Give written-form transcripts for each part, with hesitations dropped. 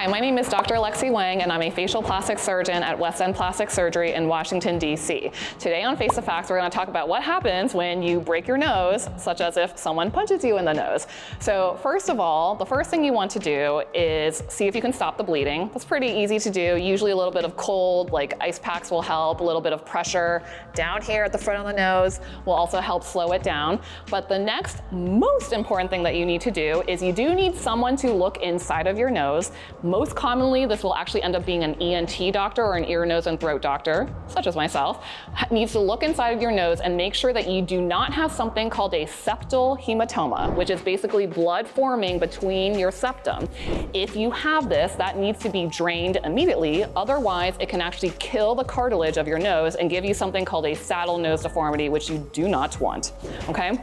Hi, my name is Dr. Lexie Wang, and I'm a facial plastic surgeon at West End Plastic Surgery in Washington, D.C. Today on Face the Facts, we're going to talk about what happens when you break your nose, such as if someone punches you in the nose. So first of all, the first thing you want to do is see if you can stop the bleeding. That's pretty easy to do. Usually a little bit of cold, like ice packs will help. A little bit of pressure down here at the front of the nose will also help slow it down. But the next most important thing that you need to do is you do need someone to look inside of your nose. Most commonly, this will actually end up being an ENT doctor or an ear, nose, and throat doctor, such as myself, needs to look inside of your nose and make sure that you do not have something called a septal hematoma, which is basically blood forming between your septum. If you have this, that needs to be drained immediately. Otherwise, it can actually kill the cartilage of your nose and give you something called a saddle nose deformity, which you do not want, okay?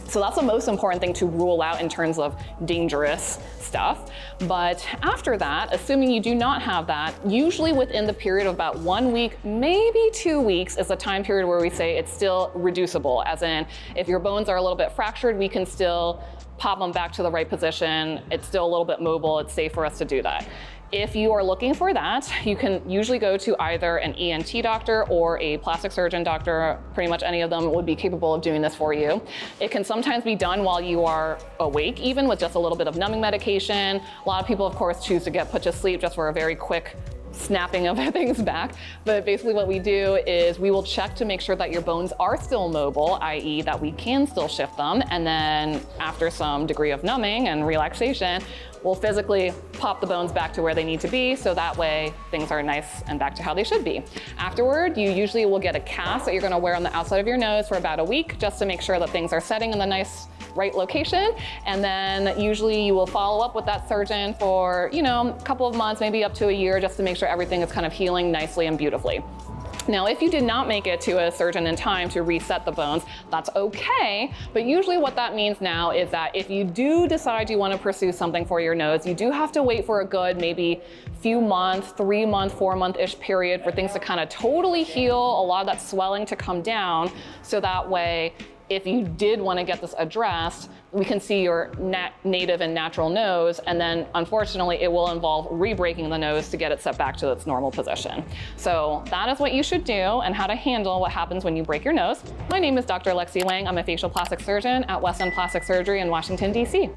So that's the most important thing to rule out in terms of dangerous stuff. But after that, assuming you do not have that, usually within the period of about 1 week, maybe 2 weeks is the time period where we say it's still reducible. As in, if your bones are a little bit fractured, we can still pop them back to the right position. It's still a little bit mobile. It's safe for us to do that. If you are looking for that, you can usually go to either an ENT doctor or a plastic surgeon doctor. Pretty much any of them would be capable of doing this for you. It can sometimes be done while you are awake, even with just a little bit of numbing medication. A lot of people, of course, choose to get put to sleep just for a very quick snapping of things back. But basically what we do is we will check to make sure that your bones are still mobile, i.e. that we can still shift them. And then after some degree of numbing and relaxation, we'll physically pop the bones back to where they need to be, so that way things are nice and back to how they should be. Afterward, you usually will get a cast that you're gonna wear on the outside of your nose for about a week, just to make sure that things are setting in the nice right location. And then usually you will follow up with that surgeon for, a couple of months, maybe up to a year, just to make sure everything is kind of healing nicely and beautifully. Now, if you did not make it to a surgeon in time to reset the bones, that's okay. But usually what that means now is that if you do decide you want to pursue something for your nose, you do have to wait for a good maybe few months, 3-month, 4-month-ish period for things to kind of totally heal, a lot of that swelling to come down. So that way, if you did want to get this addressed, we can see your native and natural nose, and then unfortunately it will involve re-breaking the nose to get it set back to its normal position. So that is what you should do and how to handle what happens when you break your nose. My name is Dr. Lexie Wang. I'm a facial plastic surgeon at West End Plastic Surgery in Washington, D.C.